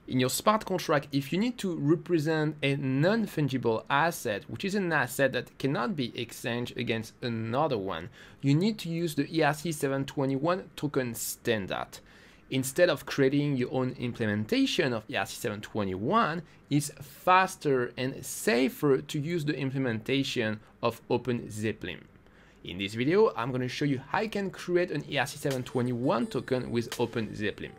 In your smart contract, if you need to represent a non-fungible asset, which is an asset that cannot be exchanged against another one, you need to use the ERC721 token standard. Instead of creating your own implementation of ERC721, it's faster and safer to use the implementation of OpenZeppelin. In this video, I'm going to show you how you can create an ERC721 token with OpenZeppelin.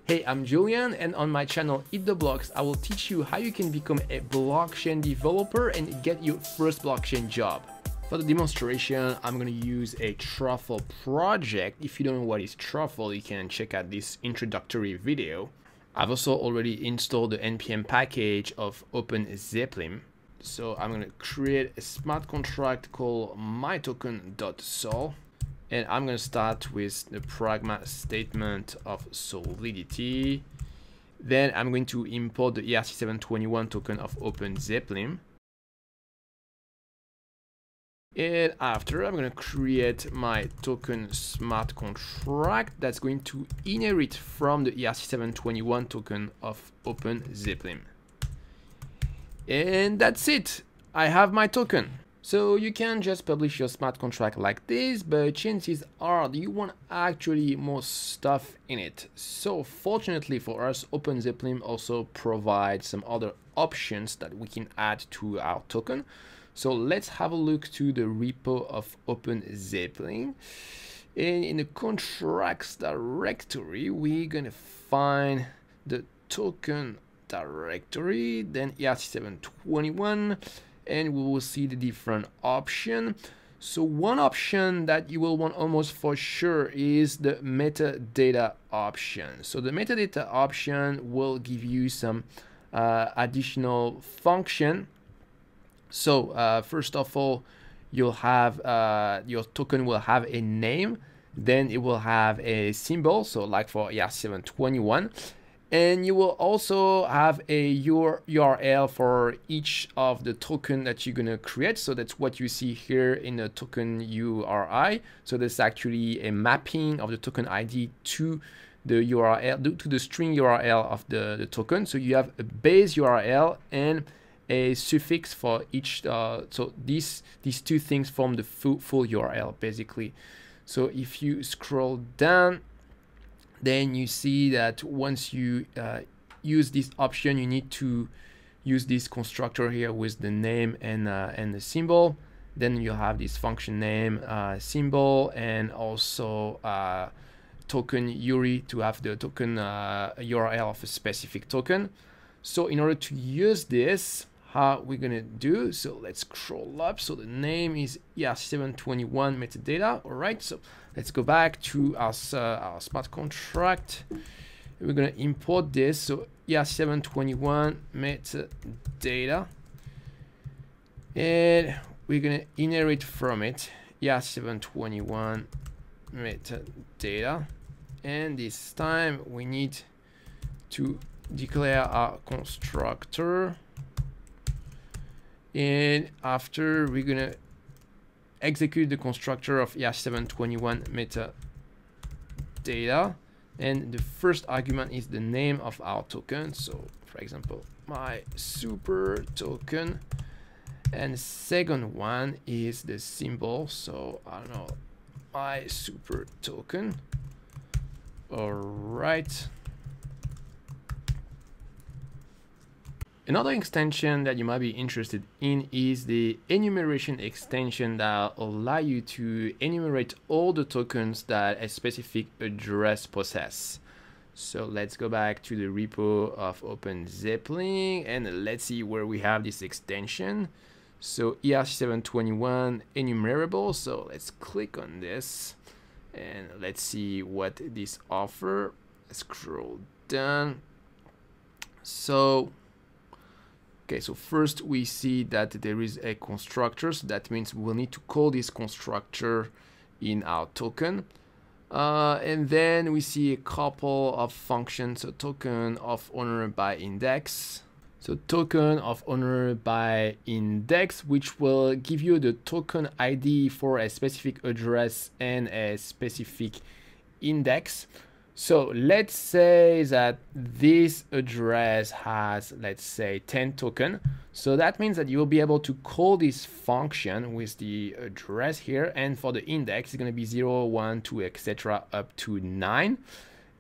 Hey, I'm Julian, and on my channel Eat the Blocks, I will teach you how you can become a blockchain developer and get your first blockchain job. For the demonstration, I'm going to use a truffle project. If you don't know what is truffle, you can check out this introductory video. I've also already installed the npm package of OpenZeppelin. So I'm going to create a smart contract called mytoken.sol. And I'm going to start with the pragma statement of Solidity. Then I'm going to import the ERC721 token of OpenZeppelin. And after, I'm going to create my token smart contract that's going to inherit from the ERC721 token of OpenZeppelin. And that's it. I have my token. So you can just publish your smart contract like this, but chances are you want actually more stuff in it. So fortunately for us, OpenZeppelin also provides some other options that we can add to our token. So let's have a look to the repo of OpenZeppelin. And in the contracts directory, we're gonna find the token directory, then ERC721, and we will see the different option. So one option that you will want almost for sure is the metadata option. So the metadata option will give you some additional function. So first of all, you'll have your token will have a name, then it will have a symbol, so like for ERC721. And you will also have a URL for each of the token that you're going to create. So that's what you see here in the token URI. So there's actually a mapping of the token ID to the URL, to the string URL of the token. So you have a base URL and a suffix for each. So these two things form the full URL basically. So if you scroll down, then you see that once you use this option, you need to use this constructor here with the name and the symbol. Then you have this function name, symbol, and also token URI to have the token URL of a specific token. So in order to use this, how we're gonna do, so let's scroll up. So the name is ERC721 metadata. All right, so let's go back to our smart contract. We're gonna import this. So ERC721 metadata, and we're gonna inherit from it ERC721 metadata. And this time we need to declare our constructor. And after, we're gonna execute the constructor of ERC721 metadata, and the first argument is the name of our token. So for example, my super token, and the second one is the symbol. So I don't know, my super token. All right. Another extension that you might be interested in is the Enumeration Extension that will allow you to enumerate all the tokens that a specific address possess. So let's go back to the repo of OpenZeppelin and let's see where we have this extension. So ERC721 enumerable. So let's click on this and let's see what this offers. Scroll down. So okay, so first we see that there is a constructor, so that means we'll need to call this constructor in our token. And then we see a couple of functions, so token of owner by index. So token of owner by index, which will give you the token ID for a specific address and a specific index. So let's say that this address has, let's say, 10 token. So that means that you'll be able to call this function with the address here. And for the index, it's going to be 0, 1, 2, etc. up to 9.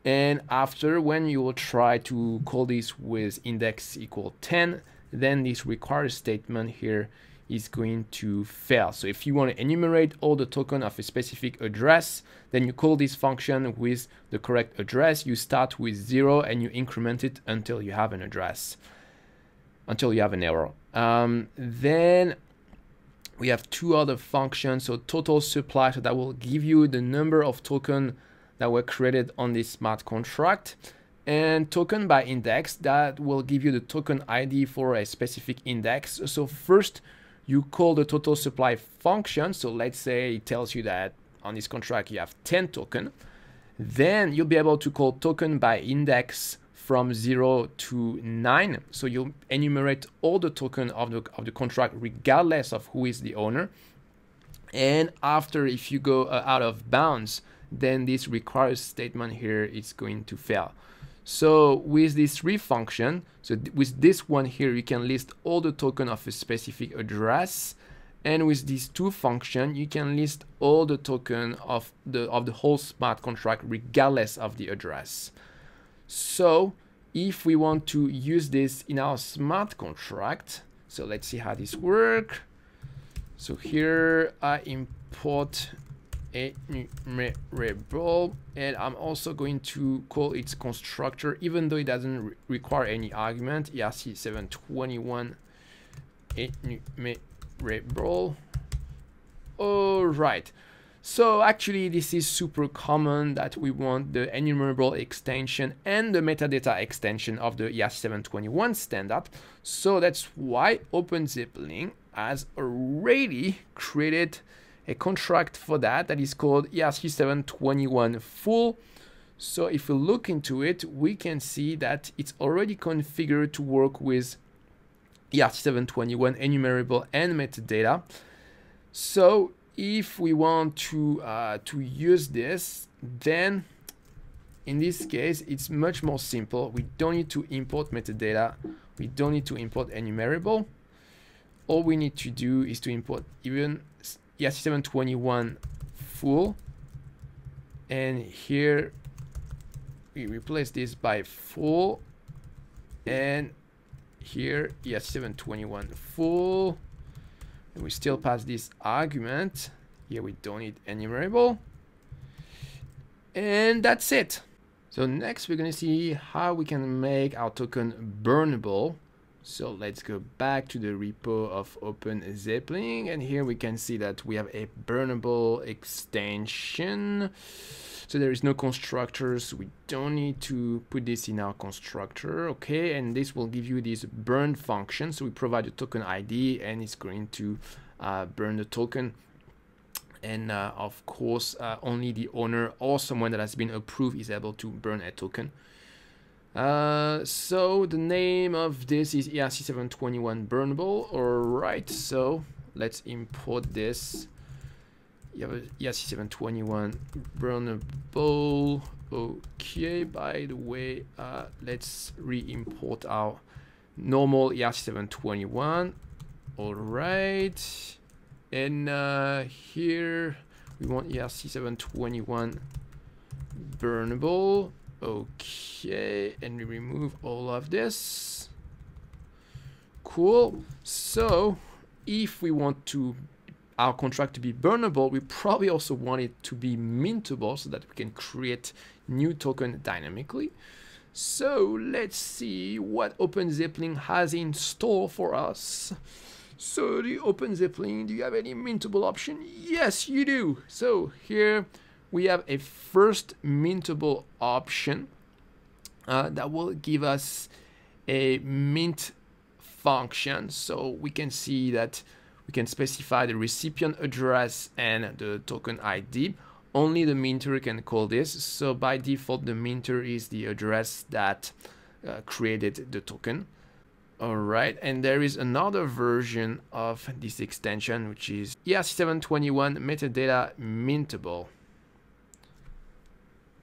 And after, when you will try to call this with index equal 10, then this require statement here is going to fail. So if you want to enumerate all the token of a specific address, then you call this function with the correct address. You start with 0 and you increment it until you have an address, until you have an error. Then we have two other functions. So total supply, so that will give you the number of tokens that were created on this smart contract. And token by index, that will give you the token ID for a specific index. So first, you call the total supply function. So let's say it tells you that on this contract you have 10 token. Then you'll be able to call token by index from 0 to 9. So you'll enumerate all the token of the contract regardless of who is the owner. And after, if you go out of bounds, then this requires statement here is going to fail. So with these three functions, so with this one here, you can list all the token of a specific address. And with these two functions, you can list all the token of the whole smart contract regardless of the address. So if we want to use this in our smart contract, so let's see how this works. So here I import enumerable, and I'm also going to call its constructor, even though it doesn't require any argument. ERC721 enumerable. All right. So actually, this is super common that we want the enumerable extension and the metadata extension of the ERC721 standard. So that's why OpenZeppelin has already created a contract for that is called ERC721 full. So if we look into it, we can see that it's already configured to work with ERC721 enumerable and metadata. So if we want to use this, then in this case, it's much more simple. We don't need to import metadata. We don't need to import enumerable. All we need to do is to import even ERC721 full, and here we replace this by full, and here ERC721 full, and we still pass this argument. Here we don't need enumerable, and that's it. So next we're going to see how we can make our token burnable. So let's go back to the repo of OpenZeppelin, and here we can see that we have a burnable extension. So there is no constructor, so we don't need to put this in our constructor. Okay, and this will give you this burn function. So we provide a token ID, and it's going to burn the token. And of course, only the owner or someone that has been approved is able to burn a token. So the name of this is ERC721 Burnable. All right, so let's import this. You have ERC721 Burnable. Okay, by the way, let's re-import our normal ERC721. All right, and here we want ERC721 Burnable. Okay, and we remove all of this. Cool. So if we want to our contract to be burnable, we probably also want it to be mintable so that we can create new token dynamically. So let's see what OpenZeppelin has in store for us. So the OpenZeppelin, do you have any mintable option? Yes, you do. So here we have a first mintable option that will give us a mint function. So we can see that we can specify the recipient address and the token ID. Only the minter can call this. So by default, the minter is the address that created the token. All right, and there is another version of this extension, which is ERC721 metadata mintable.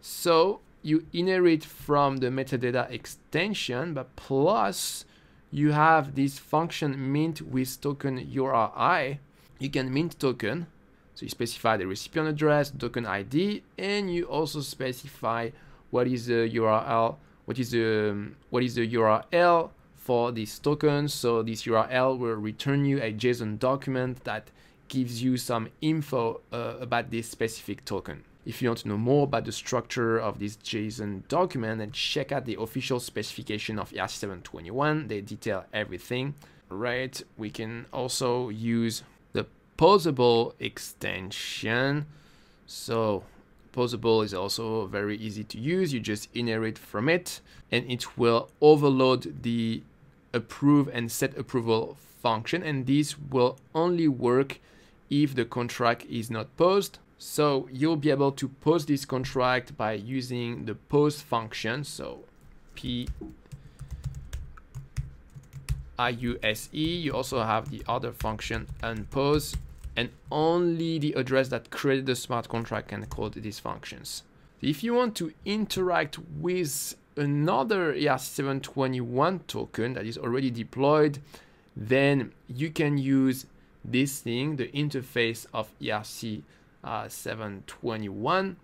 So you inherit from the metadata extension, but plus you have this function mint with token URI. You can mint token, so you specify the recipient address, token ID, and you also specify what is the URL, what is the URL for this token. So this URL will return you a JSON document that gives you some info about this specific token. If you want to know more about the structure of this JSON document, then check out the official specification of ERC721. They detail everything, right? We can also use the posable extension. So posable is also very easy to use. You just inherit from it, and it will overload the approve and set approval function, and this will only work if the contract is not posed. So you'll be able to post this contract by using the post function. So PIUSE. You also have the other function unpose, and only the address that created the smart contract can call these functions. If you want to interact with another ERC721 token that is already deployed, then you can use this thing, the interface of ERC721.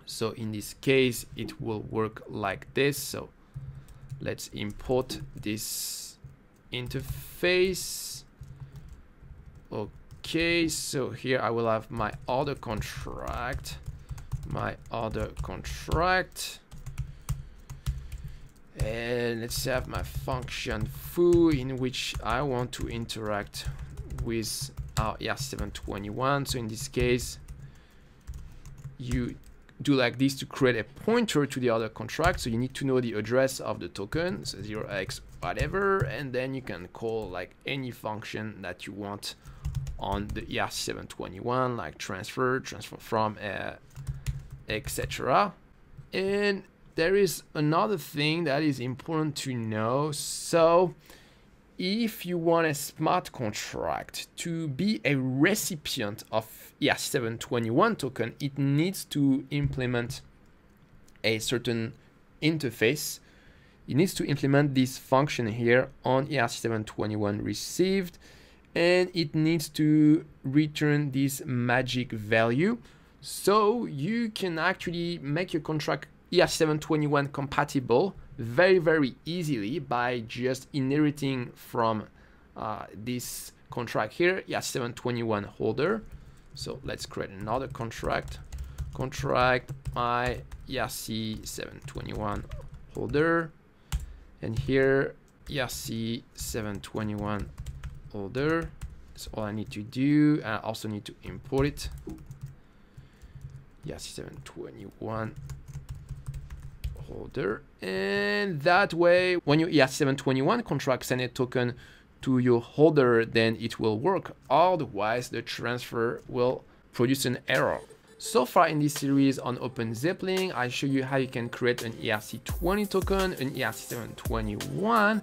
So in this case, it will work like this. So let's import this interface. Okay, so here I will have my other contract, and let's have my function foo, in which I want to interact with our ERC721. So in this case, you do like this to create a pointer to the other contract. So you need to know the address of the token, so 0x whatever, and then you can call like any function that you want on the ERC721, like transfer from, etc. And there is another thing that is important to know. So if you want a smart contract to be a recipient of ERC721 token, it needs to implement a certain interface. It needs to implement this function here on ERC721 received, and it needs to return this magic value. So you can actually make your contract ERC721 compatible very easily by just inheriting from this contract here, ERC721 holder. So let's create another contract my ERC721 holder, and here ERC721 holder. That's all I need to do. I also need to import it. ERC721 holder, and that way when your ERC721 contract send a token to your holder, then it will work. Otherwise the transfer will produce an error. So far in this series on OpenZeppelin, I show you how you can create an ERC20 token, an ERC721,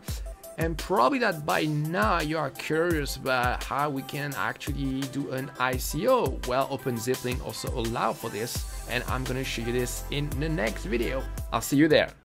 and probably that by now you are curious about how we can actually do an ICO. Well, OpenZeppelin also allow for this, and I'm gonna show you this in the next video. I'll see you there.